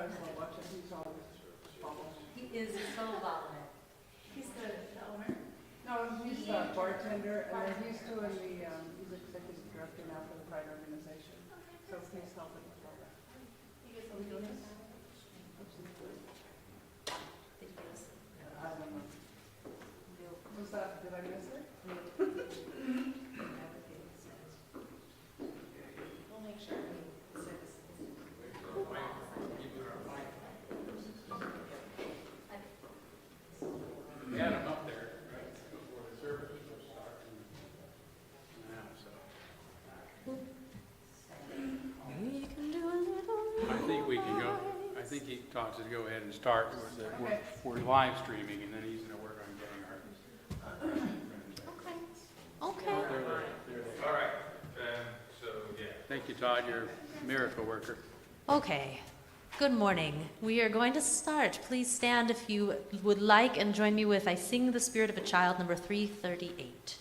might as well watch him. He's always following. He is so violent. He's the owner. No, he's the bartender, and then he's doing the, he's executive director now for the Pride organization. So he's helping with all that. Are we doing this? Did you listen? I don't know. Was that, did I miss it? We'll make sure he says. We had him up there, right, before the service was starting. I think we can go, I think he taught us to go ahead and start. We're live streaming, and then he's going to work on getting our. Okay. All right, so yeah. Thank you, Todd. You're a miracle worker. Okay. Good morning. We are going to start. Please stand if you would like and join me with I Sing the Spirit of a Child, number 338.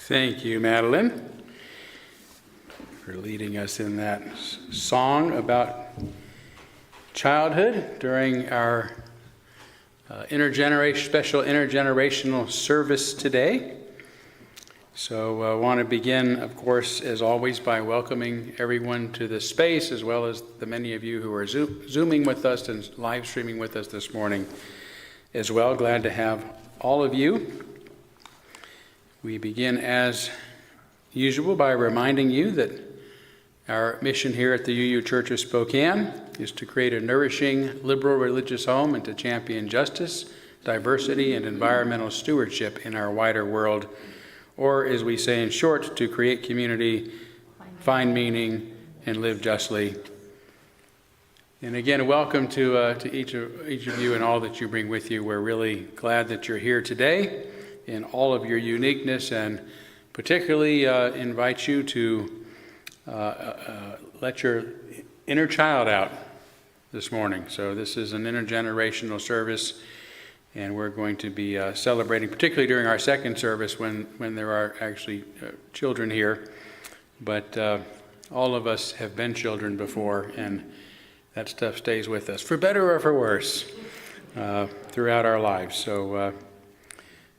Thank you, Madeline, for leading us in that song about childhood during our special intergenerational service today. So I want to begin, of course, as always, by welcoming everyone to this space, as well as the many of you who are Zooming with us and live streaming with us this morning as well. Glad to have all of you. We begin, as usual, by reminding you that our mission here at the UU Church of Spokane is to create a nourishing, liberal religious home and to champion justice, diversity, and environmental stewardship in our wider world, or, as we say in short, to create community, find meaning, and live justly. And again, welcome to each of you and all that you bring with you. We're really glad that you're here today in all of your uniqueness, and particularly invite you to let your inner child out this morning. So this is an intergenerational service, and we're going to be celebrating, particularly during our second service when there are actually children here. But all of us have been children before, and that stuff stays with us, for better or for worse, throughout our lives. So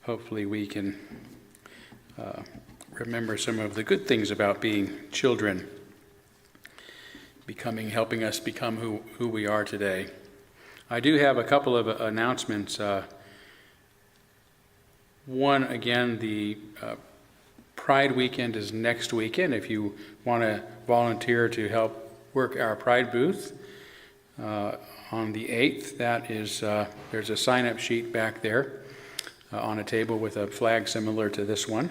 hopefully we can remember some of the good things about being children, helping us become who we are today. I do have a couple of announcements. One, again, the Pride weekend is next weekend. If you want to volunteer to help work our Pride booth on the 8th, that is, there's a sign-up sheet back there on a table with a flag similar to this one.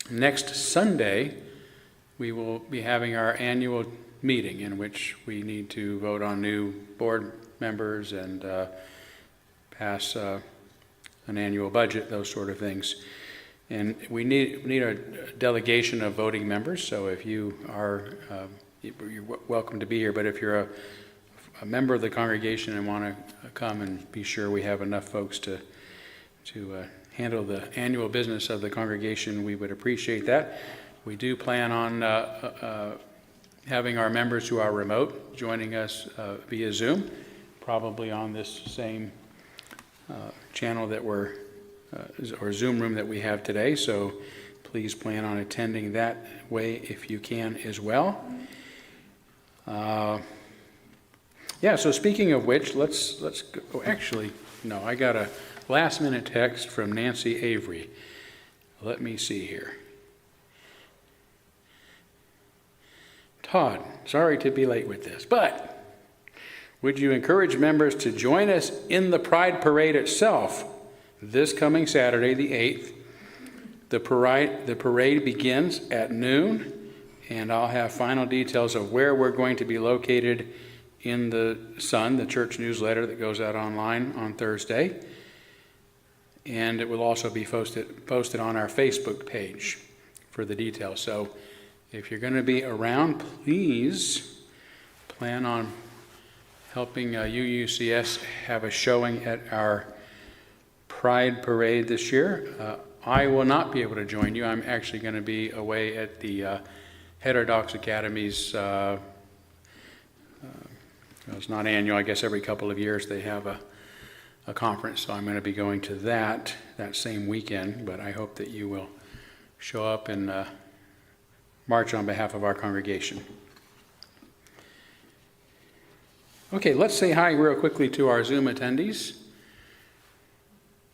Next Sunday, we will be having our annual meeting in which we need to vote on new board members and pass an annual budget, those sort of things. And we need a delegation of voting members, so if you are, you're welcome to be here, but if you're a member of the congregation and want to come and be sure we have enough folks to handle the annual business of the congregation, we would appreciate that. We do plan on having our members who are remote joining us via Zoom, probably on this same channel that we're, or Zoom room that we have today, so please plan on attending that way if you can as well. Yeah, so speaking of which, let's go. Oh, actually, no, I got a last minute text from Nancy Avery. Let me see here. Todd, sorry to be late with this, but would you encourage members to join us in the Pride Parade itself this coming Saturday, the 8th? The parade begins at noon, and I'll have final details of where we're going to be located in the Sun, the church newsletter that goes out online on Thursday. And it will also be posted on our Facebook page for the details. So if you're going to be around, please plan on helping UUCS have a showing at our Pride Parade this year. I will not be able to join you. I'm actually going to be away at the Heterodox Academy's it's not annual, I guess every couple of years they have a conference, so I'm going to be going to that same weekend, but I hope that you will show up and march on behalf of our congregation. Okay, let's say hi real quickly to our Zoom attendees.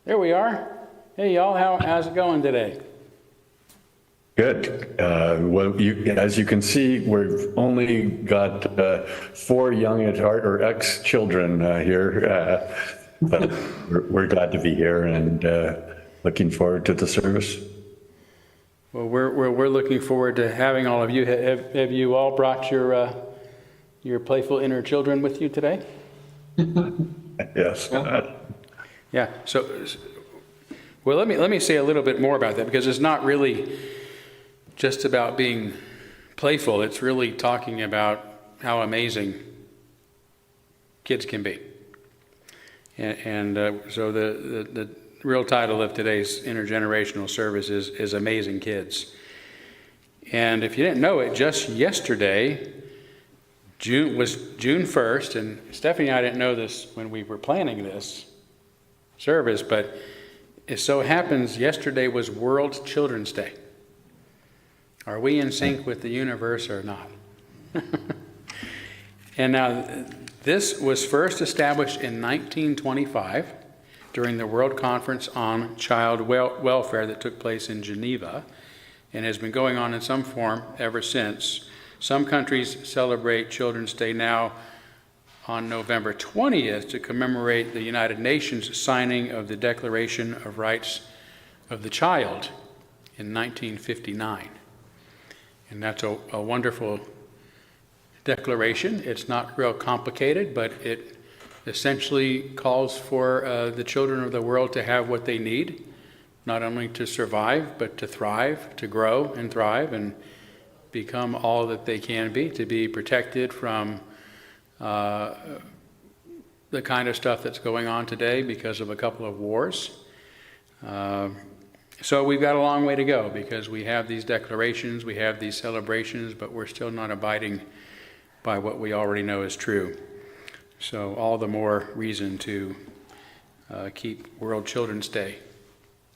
There we are. Hey y'all, how's it going today? Good. Well, as you can see, we've only got 4 young at heart or ex-children here, but we're glad to be here and looking forward to the service. Well, we're looking forward to having all of you. Have you all brought your playful inner children with you today? Yes. Yeah. So, well, let me say a little bit more about that, because it's not really just about being playful. It's really talking about how amazing kids can be. And so the real title of today's intergenerational service is Amazing Kids. And if you didn't know it, just yesterday was June 1st, and Stephanie and I didn't know this when we were planning this service, but it so happens yesterday was World Children's Day. Are we in sync with the universe or not? And now, this was first established in 1925 during the World Conference on Child Welfare that took place in Geneva, and has been going on in some form ever since. Some countries celebrate Children's Day now on November 20th to commemorate the United Nations signing of the Declaration of Rights of the Child in 1959. And that's a wonderful declaration. It's not real complicated, but it essentially calls for the children of the world to have what they need, not only to survive, but to thrive, to grow and thrive and become all that they can be, to be protected from the kind of stuff that's going on today because of a couple of wars. So we've got a long way to go, because we have these declarations, we have these celebrations, but we're still not abiding by what we already know is true. So all the more reason to keep World Children's Day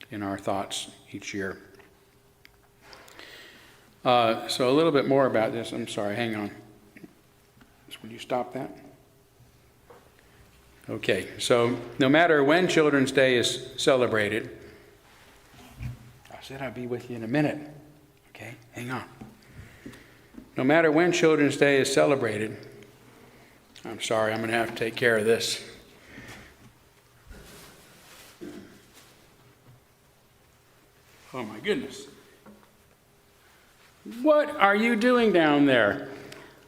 in our thoughts each year. So a little bit more about this. I'm sorry, hang on. Would you stop that? Okay, so no matter when Children's Day is celebrated, I said I'd be with you in a minute. Okay, hang on. No matter when Children's Day is celebrated, I'm sorry, I'm going to have to take care of this. Oh my goodness. What are you doing down there?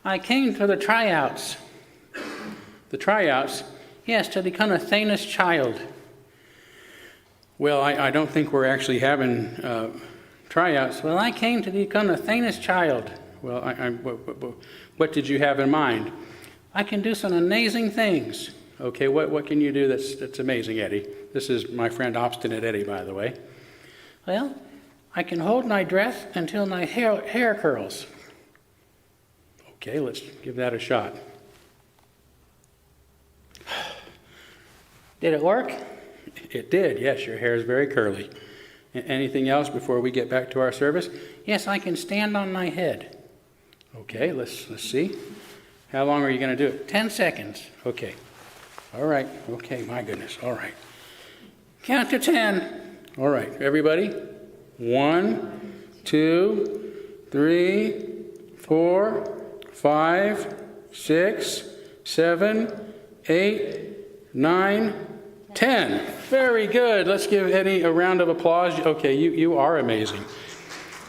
I came to the tryouts. The tryouts, Yes, to become a thanest child. Well, I don't think we're actually having tryouts. Well, I came to become a thanest child. Well, what did you have in mind? I can do some amazing things. Okay, what can you do that's amazing, Eddie? This is my friend Obstinate Eddie, by the way. Well, I can hold my dress until my hair curls. Okay, let's give that a shot. Did it work? It did, yes, your hair is very curly. Anything else before we get back to our service? Yes, I can stand on my head. Okay, let's see. How long are you going to do it? 10 seconds. Okay. All right. Okay, my goodness. All right. Count to 10. All right, everybody. 1, 2, 3, 4, 5, 6, 7, 8, 9, 10. Very good. Let's give Eddie a round of applause. Okay, you are amazing.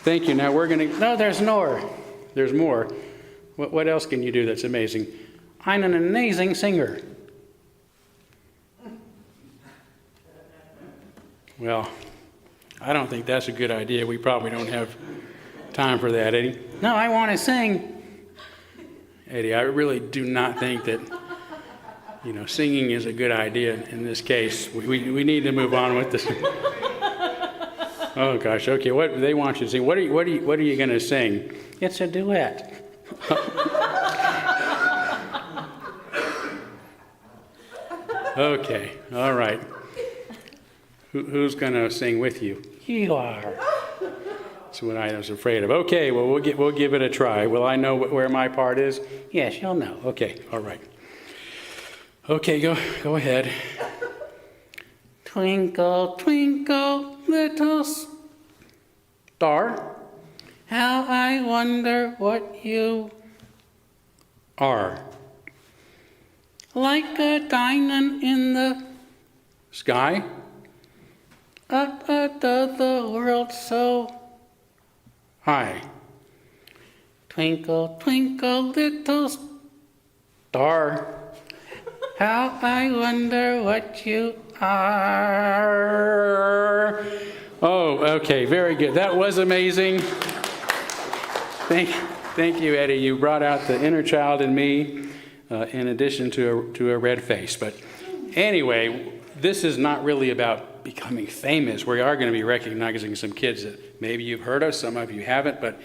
Thank you. Now we're going to... No, there's more. There's more. What else can you do that's amazing? I'm an amazing singer. Well, I don't think that's a good idea. We probably don't have time for that, Eddie. No, I want to sing. Eddie, I really do not think that, singing is a good idea in this case. We need to move on with this. Oh gosh, okay, what do they want you to sing? What are you going to sing? It's a duet. Okay, all right. Who's going to sing with you? You are. That's what I was afraid of. Okay, well, we'll give it a try. Will I know where my part is? Yes, you'll know. Okay, all right. Okay, go ahead. Twinkle, twinkle, little star, how I wonder what you are. Like a diamond in the sky, up above the world so high. Twinkle, twinkle, little star, how I wonder what you are. Oh, okay, very good. That was amazing. Thank you, Eddie. You brought out the inner child in me, in addition to a red face. But anyway, this is not really about becoming famous. We are going to be recognizing some kids that maybe you've heard of, some of you haven't, but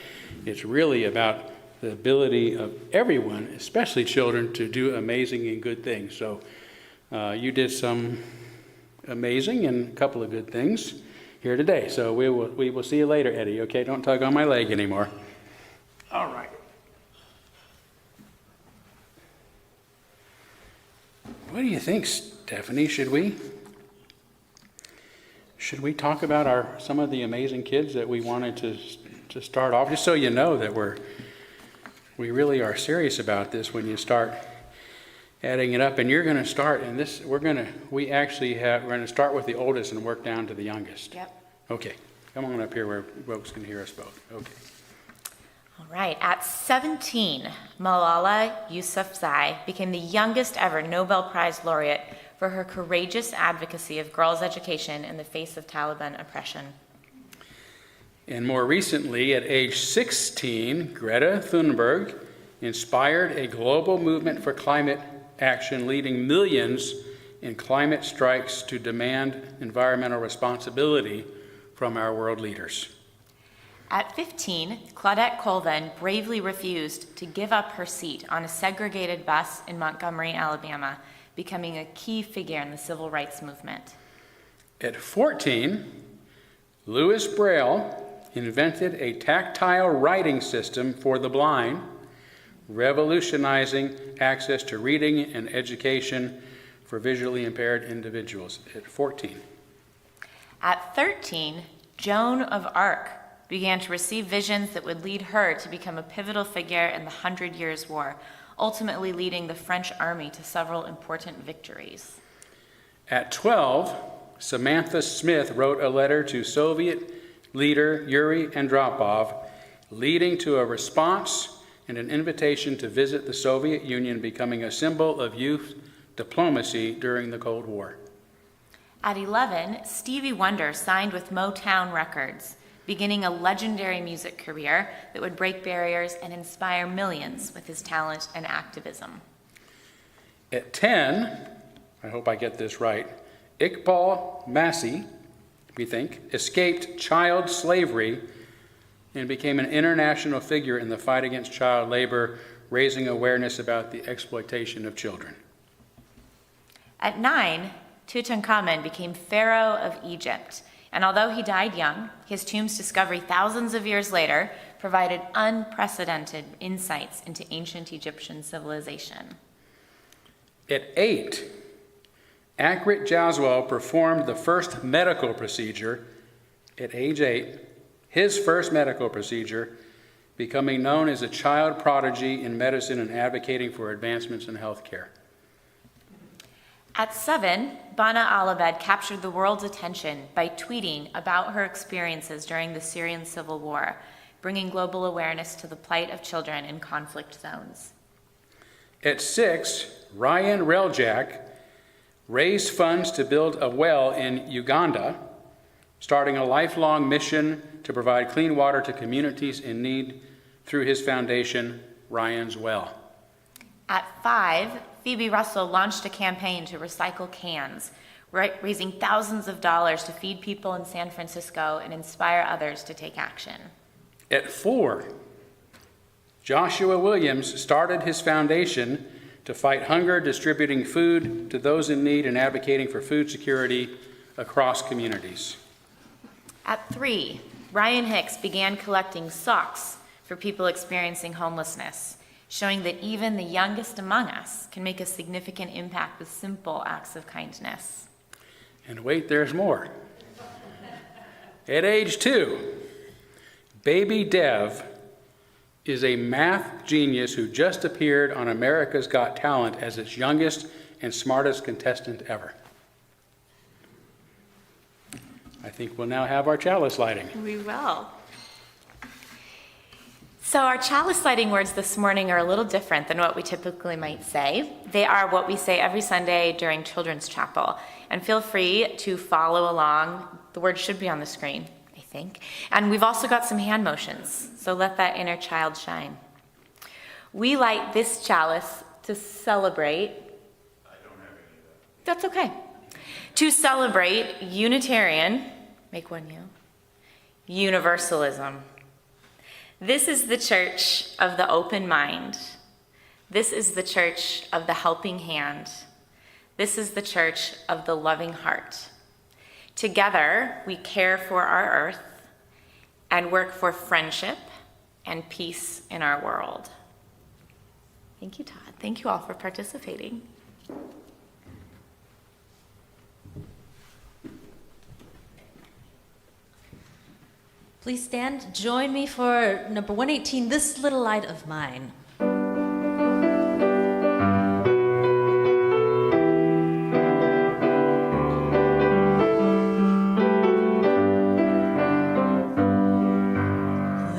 it's really about the ability of everyone, especially children, to do amazing and good things. So you did some amazing and a couple of good things here today. So we will see you later, Eddie, okay? Don't tug on my leg anymore. All right. What do you think, Stephanie? Should we talk about some of the amazing kids that we wanted to start off? Just so you know that we really are serious about this when you start adding it up. And you're going to start, and we're going to start with the oldest and work down to the youngest. Yep. Okay. Come on up here where folks can hear us both. Okay. All right. At 17, Malala Yousafzai became the youngest ever Nobel Prize laureate for her courageous advocacy of girls' education in the face of Taliban oppression. And more recently, at age 16, Greta Thunberg inspired a global movement for climate action, leading millions in climate strikes to demand environmental responsibility from our world leaders. At 15, Claudette Colvin bravely refused to give up her seat on a segregated bus in Montgomery, Alabama, becoming a key figure in the civil rights movement. At 14, Louis Braille invented a tactile writing system for the blind, revolutionizing access to reading and education for visually impaired individuals. At 14. At 13, Joan of Arc began to receive visions that would lead her to become a pivotal figure in the 100 Years' War, ultimately leading the French army to several important victories. At 12, Samantha Smith wrote a letter to Soviet leader Yuri Andropov, leading to a response and an invitation to visit the Soviet Union, becoming a symbol of youth diplomacy during the Cold War. At 11, Stevie Wonder signed with Motown Records, beginning a legendary music career that would break barriers and inspire millions with his talent and activism. At 10, I hope I get this right, Iqbal Masih, we think, escaped child slavery and became an international figure in the fight against child labor, raising awareness about the exploitation of children. At 9, Tutankhamun became Pharaoh of Egypt, and although he died young, his tomb's discovery thousands of years later provided unprecedented insights into ancient Egyptian civilization. At 8, Akrit Jaswal performed the first medical procedure at age 8, his first medical procedure, becoming known as a child prodigy in medicine and advocating for advancements in healthcare. At 7, Bana Alabed captured the world's attention by tweeting about her experiences during the Syrian civil war, bringing global awareness to the plight of children in conflict zones. At 6, Ryan Reljak raised funds to build a well in Uganda, starting a lifelong mission to provide clean water to communities in need through his foundation, Ryan's Well. At 5, Phoebe Russell launched a campaign to recycle cans, raising thousands of dollars to feed people in San Francisco and inspire others to take action. At 4, Joshua Williams started his foundation to fight hunger, distributing food to those in need and advocating for food security across communities. At 3, Ryan Hicks began collecting socks for people experiencing homelessness, showing that even the youngest among us can make a significant impact with simple acts of kindness. And wait, there's more. At age 2, baby Dev is a math genius who just appeared on America's Got Talent as its youngest and smartest contestant ever. I think we'll now have our chalice lighting. We will. So our chalice lighting words this morning are a little different than what we typically might say. They are what we say every Sunday during Children's Chapel. And feel free to follow along. The words should be on the screen, I think. And we've also got some hand motions, so let that inner child shine. We light this chalice to celebrate. I don't have any of that. That's okay. To celebrate Unitarian, make one you, Universalism. This is the church of the open mind. This is the church of the helping hand. This is the church of the loving heart. Together, we care for our earth and work for friendship and peace in our world. Thank you, Todd. Thank you all for participating. Please stand. Join me for number 118, This Little Light of Mine.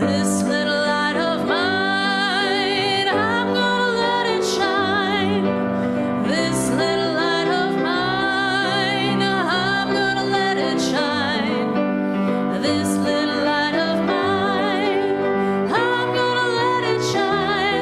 This little light of mine, I'm gonna let it shine. This little light of mine, I'm gonna let it shine. This little light of mine, I'm gonna let it shine.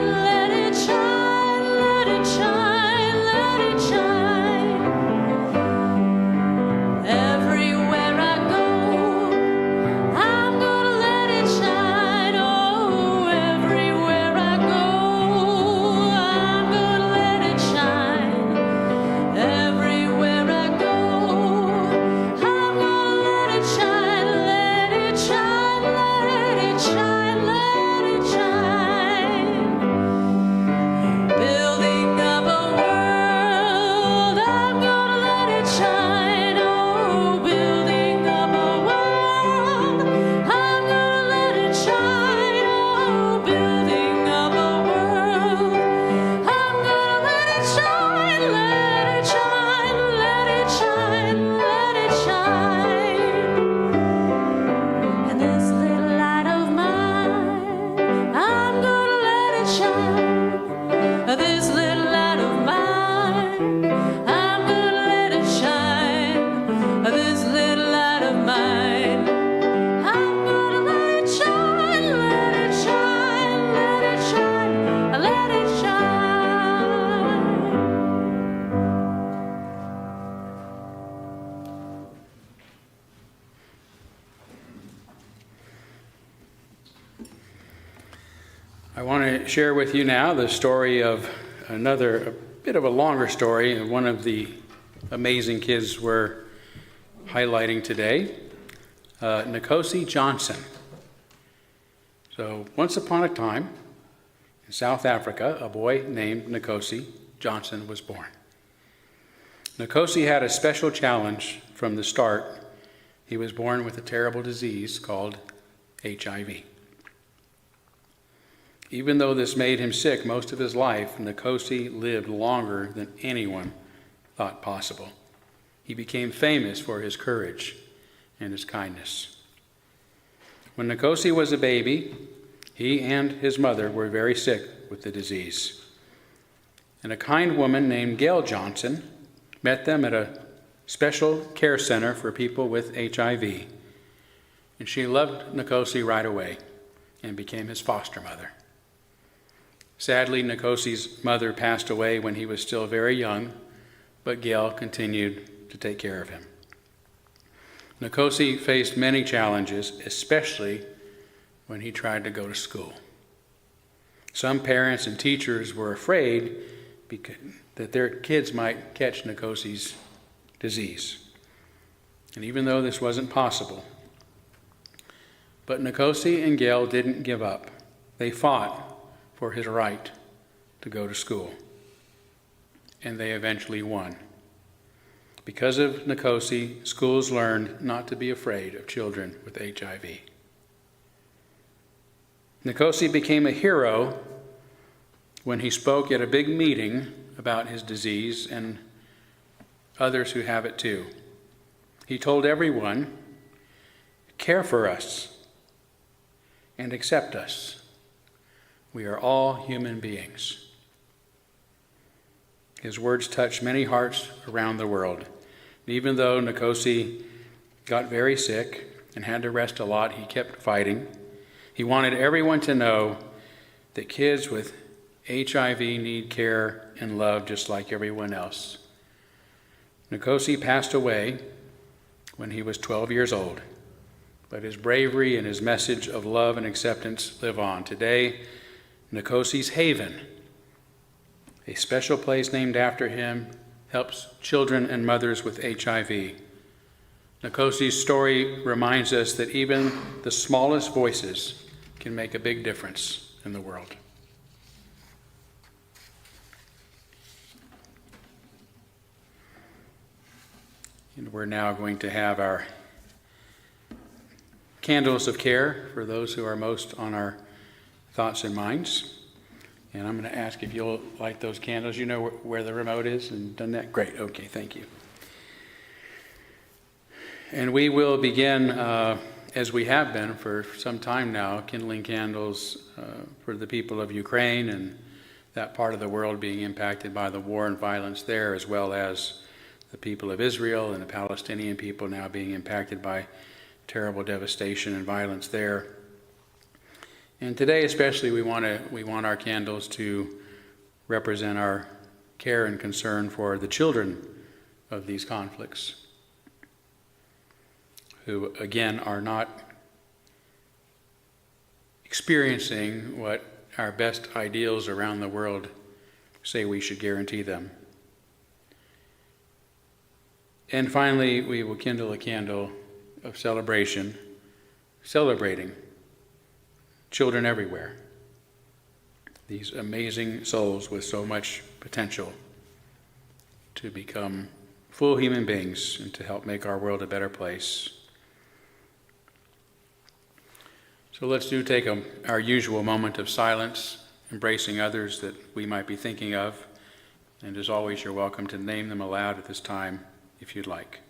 I want to share with you now the story of a bit of a longer story of one of the amazing kids we're highlighting today, Nkosi Johnson. So once upon a time, in South Africa, a boy named Nkosi Johnson was born. Nkosi had a special challenge from the start. He was born with a terrible disease called HIV. Even though this made him sick most of his life, Nkosi lived longer than anyone thought possible. He became famous for his courage and his kindness. When Nkosi was a baby, he and his mother were very sick with the disease. And a kind woman named Gail Johnson met them at a special care center for people with HIV. And she loved Nkosi right away and became his foster mother. Sadly, Nkosi's mother passed away when he was still very young, but Gail continued to take care of him. Nkosi faced many challenges, especially when he tried to go to school. Some parents and teachers were afraid that their kids might catch Nkosi's disease. And even though this wasn't possible, but Nkosi and Gail didn't give up. They fought for his right to go to school. And they eventually won. Because of Nkosi, schools learned not to be afraid of children with HIV. Nkosi became a hero when he spoke at a big meeting about his disease and others who have it too. He told everyone, "Care for us and accept us. We are all human beings." His words touched many hearts around the world. Even though Nkosi got very sick and had to rest a lot, he kept fighting. He wanted everyone to know that kids with HIV need care and love just like everyone else. Nkosi passed away when he was 12 years old, but his bravery and his message of love and acceptance live on. Today, Nkosi's Haven, a special place named after him, helps children and mothers with HIV. Nkosi's story reminds us that even the smallest voices can make a big difference in the world. And we're now going to have our candles of care for those who are most on our thoughts and minds. And I'm going to ask if you'll light those candles. You know where the remote is and done that? Great. Okay, thank you. And we will begin, as we have been for some time now, kindling candles for the people of Ukraine and that part of the world being impacted by the war and violence there, as well as the people of Israel and the Palestinian people now being impacted by terrible devastation and violence there. And today especially we want our candles to represent our care and concern for the children of these conflicts, who again are not experiencing what our best ideals around the world say we should guarantee them. And finally, we will kindle a candle of celebration, celebrating children everywhere, these amazing souls with so much potential to become full human beings and to help make our world a better place. So let's take our usual moment of silence, embracing others that we might be thinking of. And as always, you're welcome to name them aloud at this time if you'd like.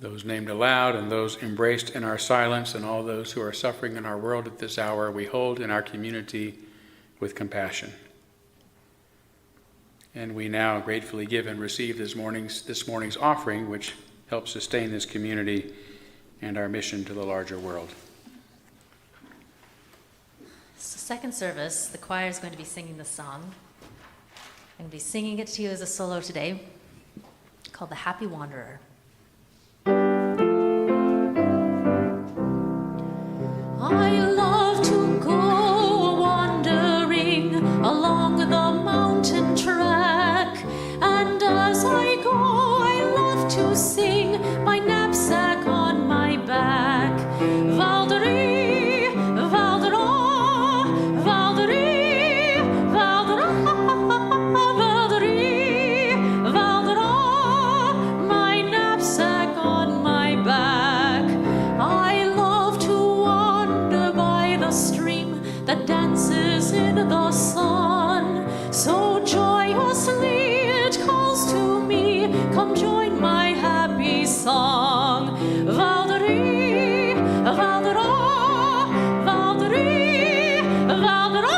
those named aloud and those embraced in our silence, and all those who are suffering in our world at this hour, we hold in our community with compassion. And we now gratefully give and receive this morning's offering, which helps sustain this community and our mission to the larger world. So second service, the choir is going to be singing the song. I'm going to be singing it to you as a solo today, called The Happy Wanderer. I love to go wandering along the mountain track, and as I go, I love to sing my knapsack on my back. Valderie, Valdera, Valderie, Valdera, Valderie, Valdera, my knapsack on my back. I love to wander by the stream that dances in the sun. So joyously it calls to me, come join my happy song. Valderie, Valdera, Valderie, Valdera,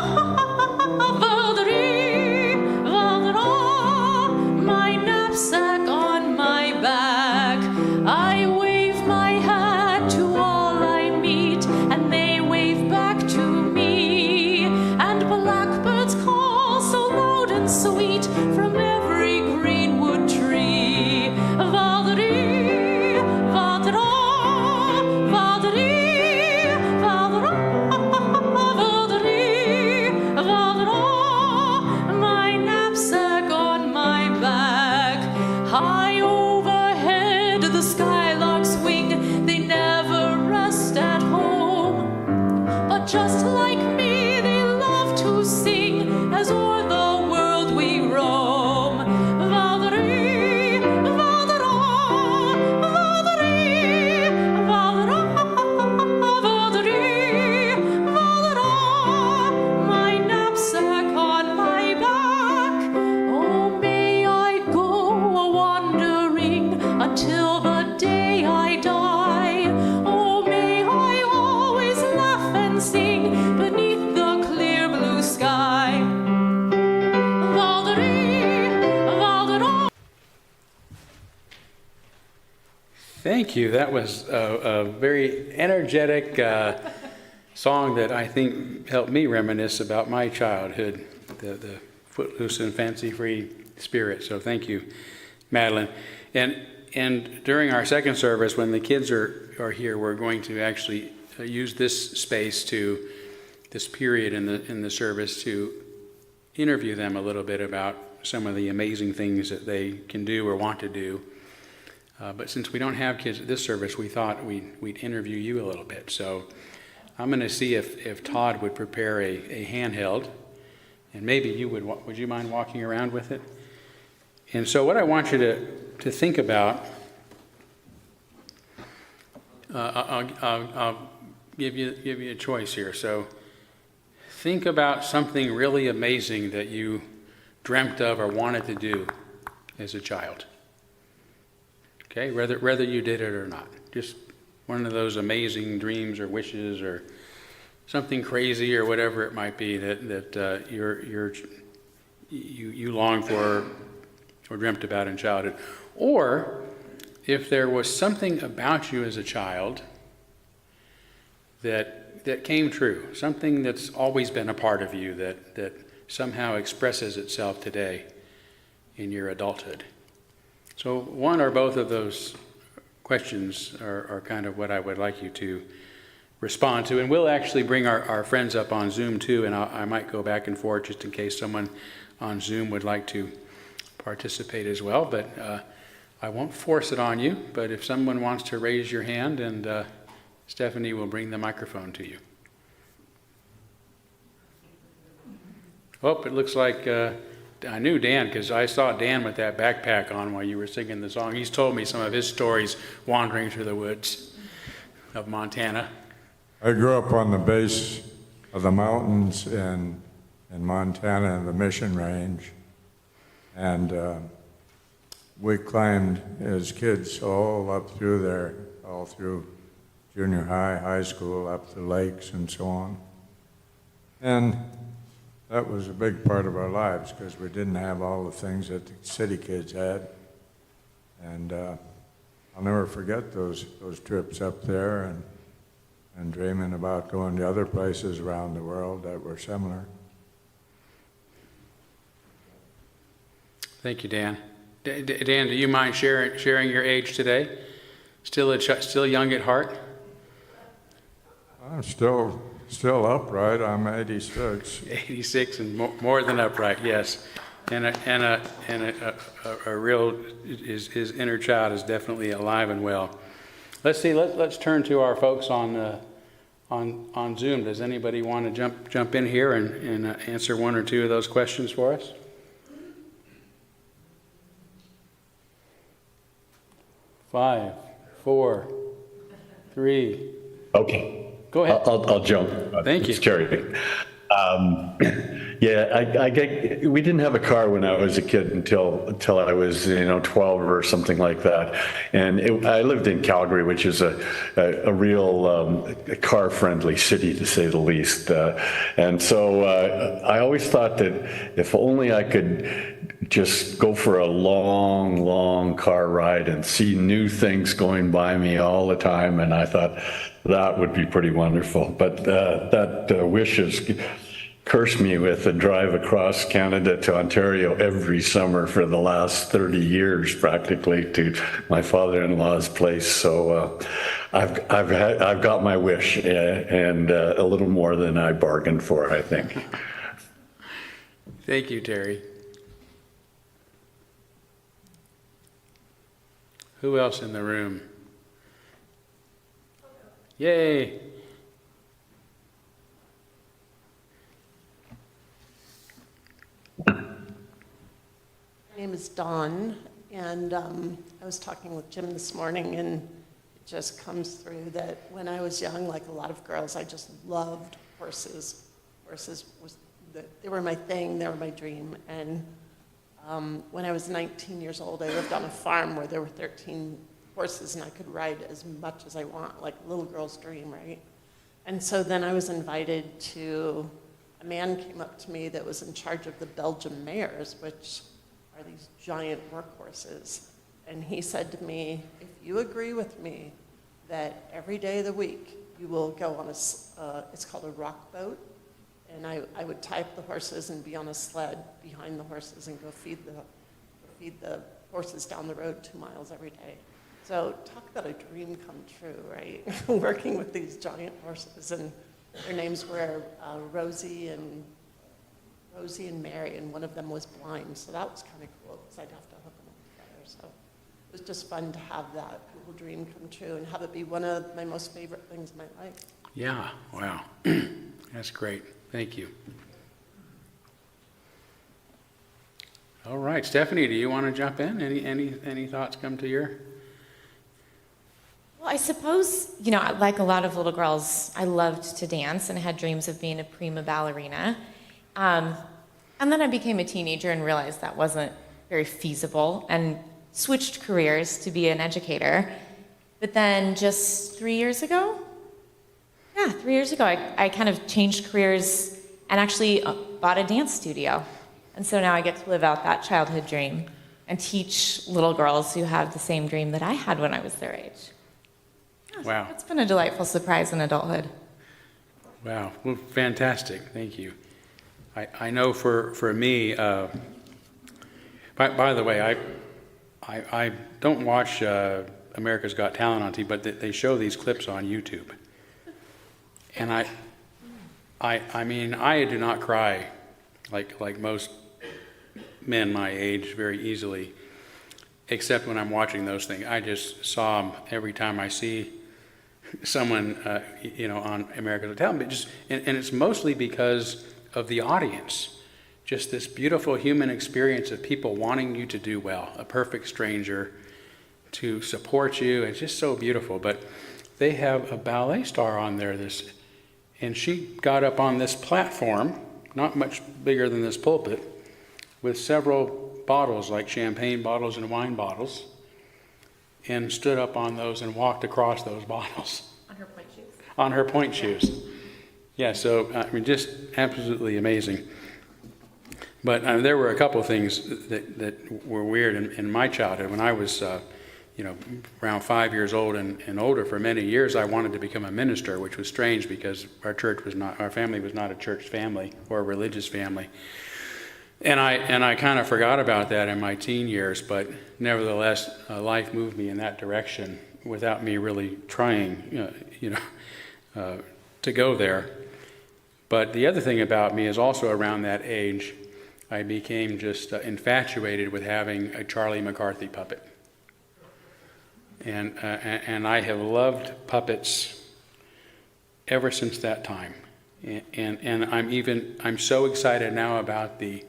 Valderie, Valdera, my knapsack on my back. I wave my hat to all I meet, and they wave back to me. And blackbirds call so loud and sweet from every greenwood tree. Valderie, Valdera, Valderie, Valdera, Valderie, Valdera, my knapsack on my back. High overhead the skylarks wing, they never rest at home. But just like me, they love to sing as o'er the world we roam. Valderie, Valdera, Valderie, Valdera, Valderie, Valdera, my knapsack on my back. Oh, may I go a-wandering until the day I die. Oh, may I always laugh and sing beneath the clear blue sky. Valderie, Valdera. Thank you. That was a very energetic song that I think helped me reminisce about my childhood, the footloose and fancy-free spirit. So thank you, Madeline. And during our second service, when the kids are here, we're going to actually use this space this period in the service to interview them a little bit about some of the amazing things that they can do or want to do. But since we don't have kids at this service, we thought we'd interview you a little bit. So I'm going to see if Todd would prepare a handheld, and maybe you would you mind walking around with it? And so what I want you to think about, I'll give you a choice here. So think about something really amazing that you dreamt of or wanted to do as a child. Okay, whether you did it or not. Just one of those amazing dreams or wishes or something crazy or whatever it might be that you long for or dreamt about in childhood. Or if there was something about you as a child that came true, something that's always been a part of you that somehow expresses itself today in your adulthood. So one or both of those questions are kind of what I would like you to respond to. And we'll actually bring our friends up on Zoom too, and I might go back and forth just in case someone on Zoom would like to participate as well. But I won't force it on you, but if someone wants to raise your hand, and Stephanie will bring the microphone to you. Oh, it looks like I knew Dan, because I saw Dan with that backpack on while you were singing the song. He's told me some of his stories wandering through the woods of Montana. I grew up on the base of the mountains in Montana, in the Mission Range. And we climbed as kids all up through there, all through junior high, high school, up the lakes and so on. And that was a big part of our lives because we didn't have all the things that the city kids had. And I'll never forget those trips up there and dreaming about going to other places around the world that were similar. Thank you, Dan. Dan, do you mind sharing your age today? Still young at heart? I'm still upright. I'm 86. 86 and more than upright, yes. And a real his inner child is definitely alive and well. Let's see. Let's turn to our folks on Zoom. Does anybody want to jump in here and answer one or two of those questions for us? Five, four, three. Okay. Go ahead. I'll jump. Thank you. It's Terry. We didn't have a car when I was a kid until I was 12 or something like that, and I lived in Calgary, which is a real car-friendly city to say the least, and so I always thought that if only I could just go for a long car ride and see new things going by me all the time, and I thought that would be pretty wonderful. But that wish has cursed me with a drive across Canada to Ontario every summer for the last 30 years, practically, to my father-in-law's place. So I've got my wish, and a little more than I bargained for, I think. Thank you, Terry. Who else in the room? Yay! My name is Dawn, and I was talking with Jim this morning, and it just comes through that when I was young, like a lot of girls, I just loved horses. They were my thing, they were my dream, and when I was 19 years old, I lived on a farm where there were 13 horses, and I could ride as much as I want, like a little girl's dream, right? And so then I was invited to, a man came up to me that was in charge of the Belgian mares, which are these giant workhorses. And he said to me, if you agree with me that every day of the week you will go on it's called a rock boat, and I would tie up the horses and be on a sled behind the horses and go feed the horses down the road 2 miles every day. So talk about a dream come true, right? Working with these giant horses, and their names were Rosie and Mary, and one of them was blind, so that was kind of cool because I'd have to hook them up together. So it was just fun to have that little dream come true and have it be one of my most favorite things in my life. Yeah, wow. That's great. Thank you. All right, Stephanie, do you want to jump in? Any thoughts come to your? Well, I suppose, like a lot of little girls, I loved to dance and had dreams of being a prima ballerina. And then I became a teenager and realized that wasn't very feasible and switched careers to be an educator. But then just 3 years ago, I kind of changed careers and actually bought a dance studio. And so now I get to live out that childhood dream and teach little girls who have the same dream that I had when I was their age. Wow. It's been a delightful surprise in adulthood. Wow, well, fantastic. Thank you. I know for me, by the way, I don't watch America's Got Talent on TV, but they show these clips on YouTube. And I mean, I do not cry like most men my age very easily, except when I'm watching those things. I just sob every time I see someone, on America's Got Talent. But and it's mostly because of the audience. Just this beautiful human experience of people wanting you to do well, a perfect stranger to support you. It's just so beautiful. But they have a ballet star on there, and she got up on this platform, not much bigger than this pulpit, with several bottles like champagne bottles and wine bottles and stood up on those and walked across those bottles. On her point shoes. On her point shoes. Yeah, so I mean, just absolutely amazing. But there were a couple of things that were weird in my childhood. When I was, around 5 years old and older, for many years, I wanted to become a minister, which was strange because our family was not a church family or a religious family. And I kind of forgot about that in my teen years, but nevertheless, life moved me in that direction without me really trying, to go there. But the other thing about me is also around that age, I became just infatuated with having a Charlie McCarthy puppet. And I have loved puppets ever since that time. And I'm so excited now about the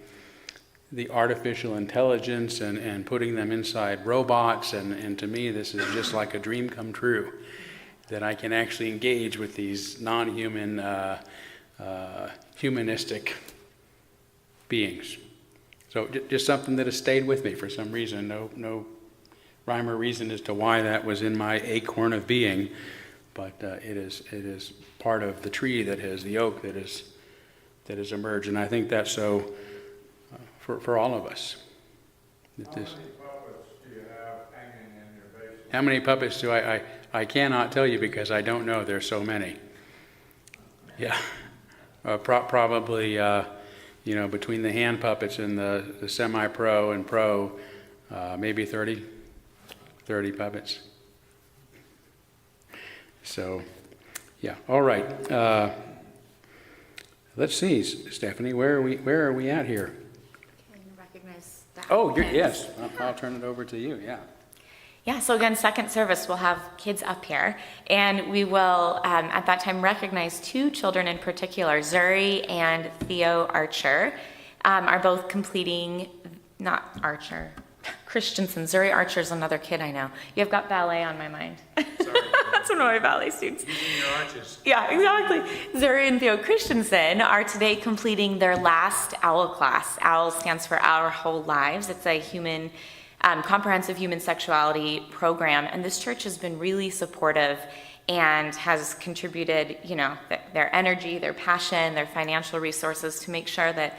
artificial intelligence and putting them inside robots. And to me, this is just like a dream come true, that I can actually engage with these non-human, humanistic beings. So just something that has stayed with me for some reason. No rhyme or reason as to why that was in my acorn of being, but it is part of the tree that has the oak that has emerged, and I think that's so for all of us. How many puppets do you have hanging in your basement? How many puppets do I cannot tell you because I don't know. There's so many. Yeah, probably between the hand puppets and the semi-pro and pro, maybe 30 puppets. So, yeah. All right. Let's see, Stephanie. Where are we at here? Can you recognize that? Oh, yes. I'll turn it over to you. Yeah. Yeah, so again, second service, we'll have kids up here, and we will, at that time, recognize two children in particular. Zuri and Theo Archer are both completing, not Archer, Christensen. Zuri Archer is another kid I know. You've got ballet on my mind. Sorry. That's one of my ballet students. Using your arches. Yeah, exactly. Zuri and Theo Christensen are today completing their last OWL class. OWL stands for Our Whole Lives. It's a comprehensive human sexuality program, and this church has been really supportive and has contributed, their energy, their passion, their financial resources to make sure that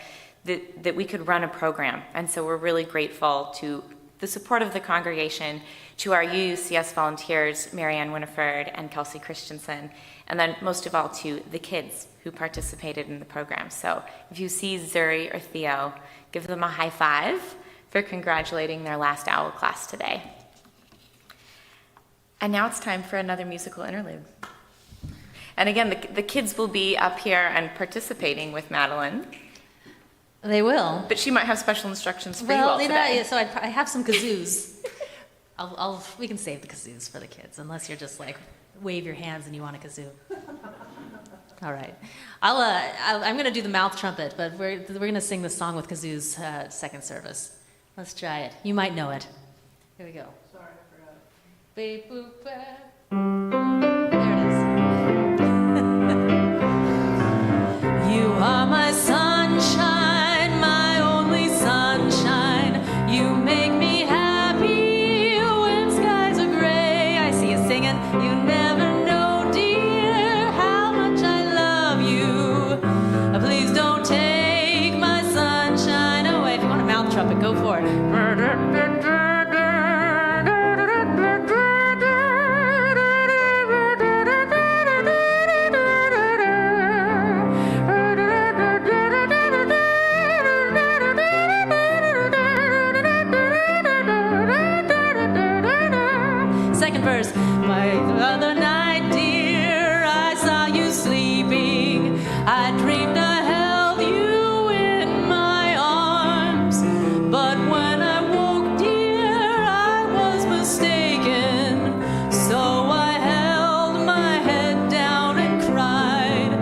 we could run a program. And so we're really grateful to the support of the congregation, to our UUCS volunteers, Marianne Winifred and Kelsey Christensen, and then most of all to the kids who participated in the program. So if you see Zuri or Theo, give them a high five for congratulating their last OWL class today. And now it's time for another musical interlude. And again, the kids will be up here and participating with Madeline. They will. But she might have special instructions for you all today. So I have some kazoos. We can save the kazoos for the kids, unless you're just like, wave your hands and you want a kazoo. All right. I'm going to do the mouth trumpet, but we're going to sing the song with kazoos second service. Let's try it. You might know it. Here we go. Sorry, I forgot. Beep, boop, there it is. You are my sunshine, my only sunshine. You make me happy when skies are gray. I see you singing. You never know, dear, how much I love you. Please don't take my sunshine away. If you want a mouth trumpet, go for it. Second verse. My other night, dear, I saw you sleeping. I dreamed I held you in my arms. But when I woke, dear, I was mistaken. So I held my head down and cried.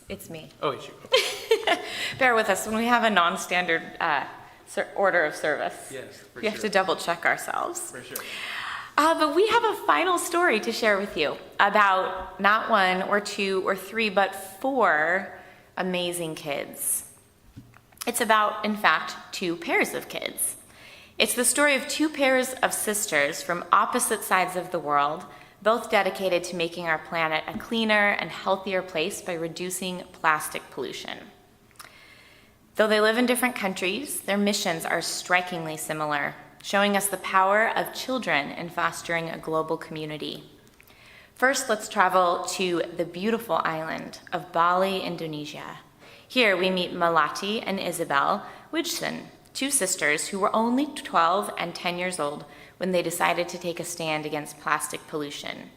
It's me. Oh, it's you. Bear with us when we have a non-standard order of service. Yes, for We have to double check ourselves. For sure. But we have a final story to share with you about not one or two or three, but 4 amazing kids. It's about, in fact, 2 pairs of kids. It's the story of 2 pairs of sisters from opposite sides of the world, both dedicated to making our planet a cleaner and healthier place by reducing plastic pollution. Though they live in different countries, their missions are strikingly similar, showing us the power of children in fostering a global community. First, let's travel to the beautiful island of Bali, Indonesia. Here we meet Melati and Isabel Wijsen, 2 sisters who were only 12 and 10 years old when they decided to take a stand against plastic pollution.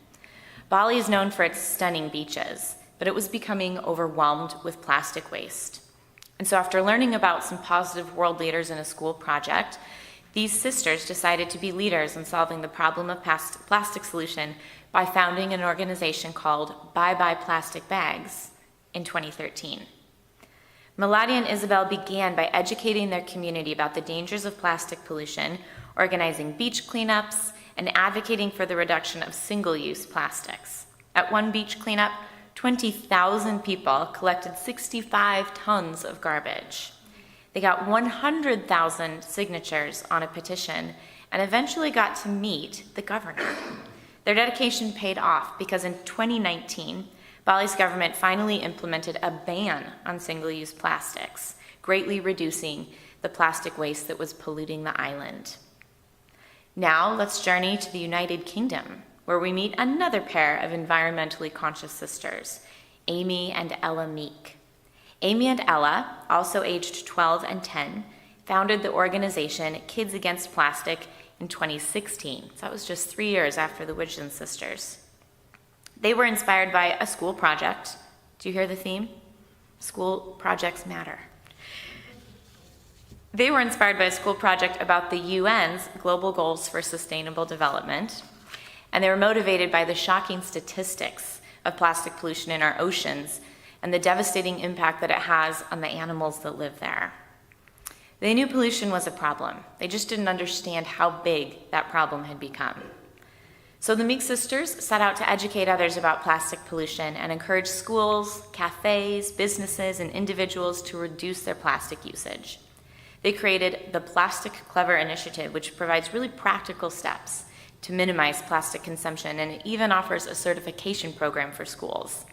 Bali is known for its stunning beaches, but it was becoming overwhelmed with plastic waste. And so after learning about some positive world leaders in a school project, these sisters decided to be leaders in solving the problem of plastic solution by founding an organization called Bye Bye Plastic Bags in 2013. Melati and Isabel began by educating their community about the dangers of plastic pollution, organizing beach cleanups, and advocating for the reduction of single-use plastics. At one beach cleanup, 20,000 people collected 65 tons of garbage. They got 100,000 signatures on a petition and eventually got to meet the governor. Their dedication paid off because in 2019, Bali's government finally implemented a ban on single-use plastics, greatly reducing the plastic waste that was polluting the island. Now let's journey to the United Kingdom, where we meet another pair of environmentally conscious sisters, Amy and Ella Meek. Amy and Ella, also aged 12 and 10, founded the organization Kids Against Plastic in 2016. So that was just 3 years after the Wijsen sisters. They were inspired by a school project. Do you hear the theme? School projects matter. They were inspired by a school project about the UN's Global Goals for Sustainable Development, and they were motivated by the shocking statistics of plastic pollution in our oceans and the devastating impact that it has on the animals that live there. They knew pollution was a problem. They just didn't understand how big that problem had become. So the Meek sisters set out to educate others about plastic pollution and encourage schools, cafes, businesses, and individuals to reduce their plastic usage. They created the Plastic Clever initiative, which provides really practical steps to minimize plastic consumption, and it even offers a certification program for schools.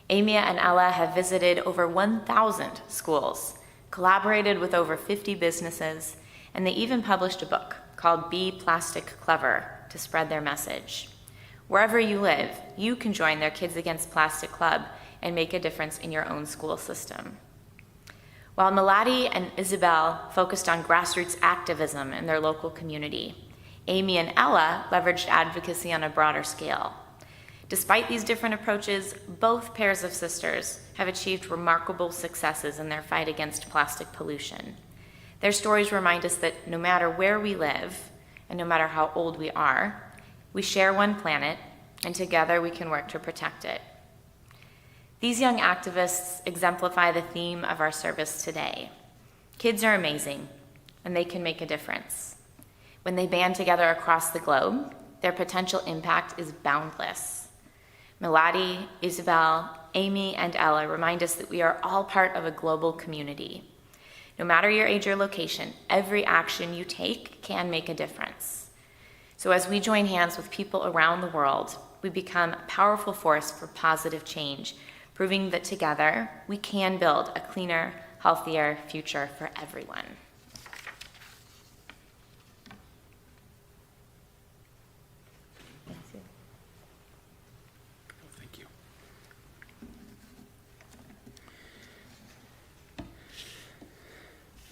Amy and Ella have visited over 1,000 schools, collaborated with over 50 businesses, and they even published a book called Be Plastic Clever to spread their message. Wherever you live, you can join their Kids Against Plastic Club and make a difference in your own school system. While Melati and Isabel focused on grassroots activism in their local community, Amy and Ella leveraged advocacy on a broader scale. Despite these different approaches, both pairs of sisters have achieved remarkable successes in their fight against plastic pollution. Their stories remind us that no matter where we live, and no matter how old we are, we share one planet, and together we can work to protect it. These young activists exemplify the theme of our service today. Kids are amazing, and they can make a difference. When they band together across the globe, their potential impact is boundless. Melati, Isabel, Amy, and Ella remind us that we are all part of a global community. No matter your age or location, every action you take can make a difference. So as we join hands with people around the world, we become a powerful force for positive change, proving that together we can build a cleaner, healthier future for everyone. Thank you.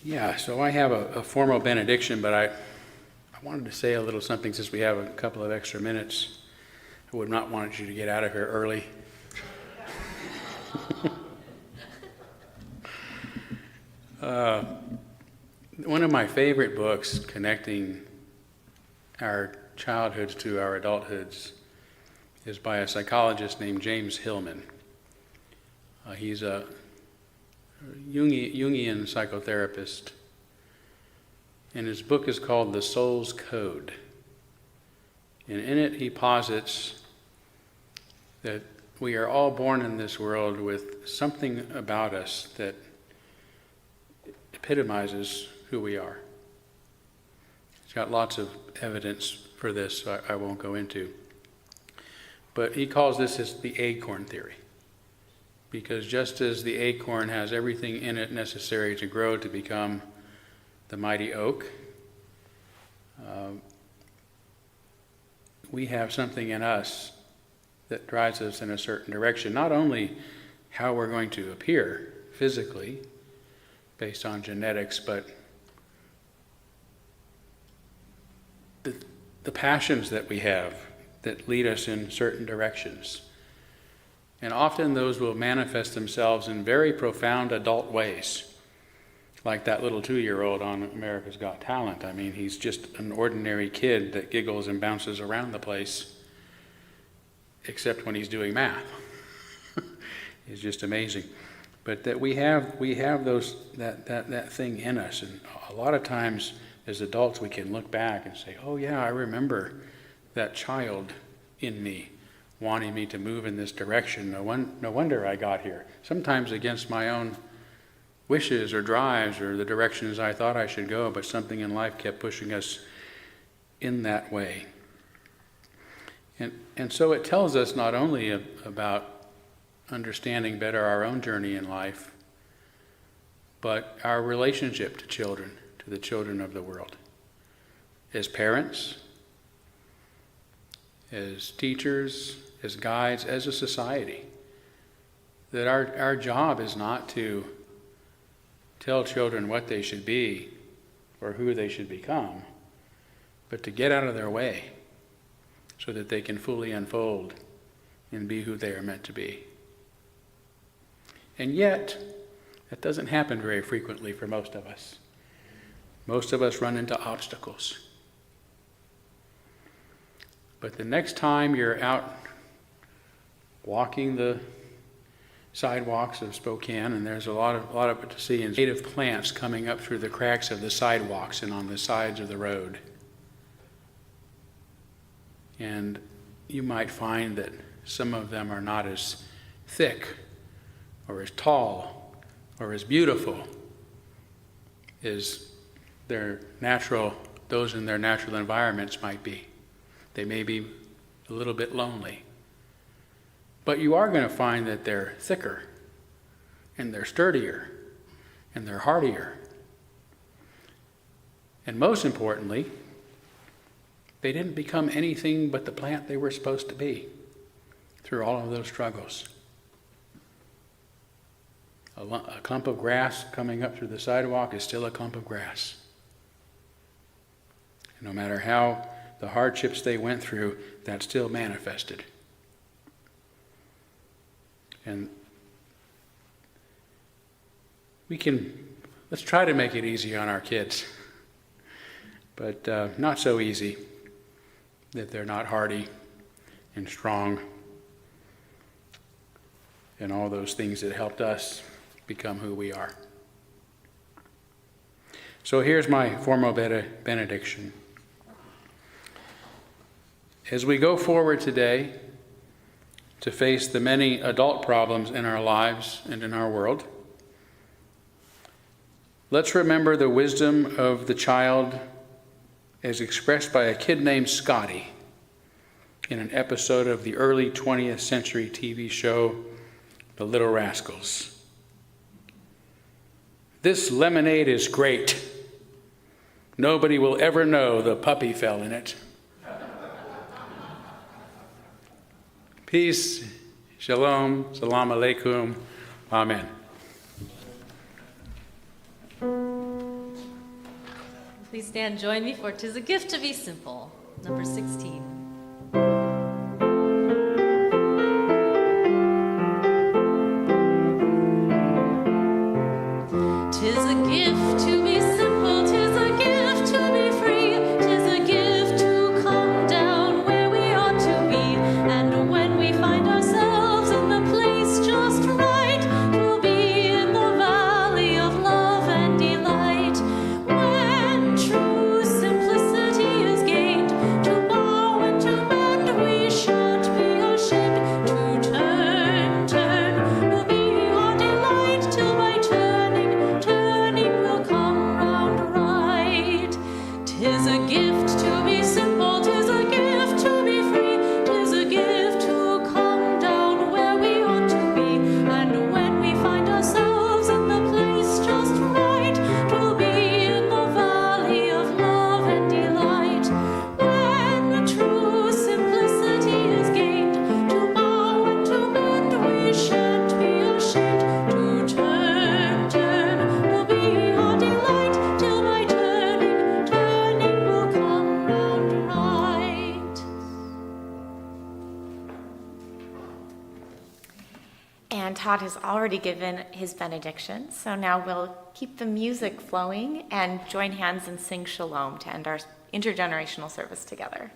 Yeah, so I have a formal benediction, but I wanted to say a little something since we have a couple of extra minutes. I would not want you to get out of here early. One of my favorite books connecting our childhoods to our adulthoods is by a psychologist named James Hillman. He's a Jungian psychotherapist, and his book is called The Soul's Code. And in it, he posits that we are all born in this world with something about us that epitomizes who we are. He's got lots of evidence for this, so I won't go into. But he calls this as the acorn theory. Because just as the acorn has everything in it necessary to grow to become the mighty oak, we have something in us that drives us in a certain direction. Not only how we're going to appear physically based on genetics, but the passions that we have that lead us in certain directions. And often those will manifest themselves in very profound adult ways, like that little 2-year-old on America's Got Talent. I mean, he's just an ordinary kid that giggles and bounces around the place, except when he's doing math. It's just amazing. But that we have those that thing in us, and a lot of times as adults we can look back and say, oh yeah, I remember that child in me wanting me to move in this direction. No wonder I got here. Sometimes against my own wishes or drives or the directions I thought I should go, but something in life kept pushing us in that way. And so it tells us not only about understanding better our own journey in life, but our relationship to children, to the children of the world. As parents, as teachers, as guides, as a society. That our job is not to tell children what they should be or who they should become, but to get out of their way so that they can fully unfold and be who they are meant to be. And yet, that doesn't happen very frequently for most of us. Most of us run into obstacles. But the next time you're out walking the sidewalks of Spokane, and there's a lot of it to see, and native plants coming up through the cracks of the sidewalks and on the sides of the road. And you might find that some of them are not as thick or as tall or as beautiful as those in their natural environments might be. They may be a little bit lonely. But you are going to find that they're thicker, and they're sturdier, and they're hardier. And most importantly, they didn't become anything but the plant they were supposed to be through all of those struggles. A clump of grass coming up through the sidewalk is still a clump of grass. And no matter how the hardships they went through, that still manifested. And let's try to make it easy on our kids, but not so easy that they're not hardy and strong and all those things that helped us become who we are. So here's my formal benediction. As we go forward today to face the many adult problems in our lives and in our world, let's remember the wisdom of the child as expressed by a kid named Scotty in an episode of the early 20th century TV show, The Little Rascals. This lemonade is great. Nobody will ever know the puppy fell in it. Peace, shalom, salam alaikum, amen. Please stand, join me for 'Tis a Gift to Be Simple, number 16. Tis a gift to be simple, 'tis a gift to be free, 'tis a gift to come down where we ought to be, and when we find ourselves in the place just right, And Todd has already given his benediction, so now we'll keep the music flowing and join hands and sing shalom to end our intergenerational service together.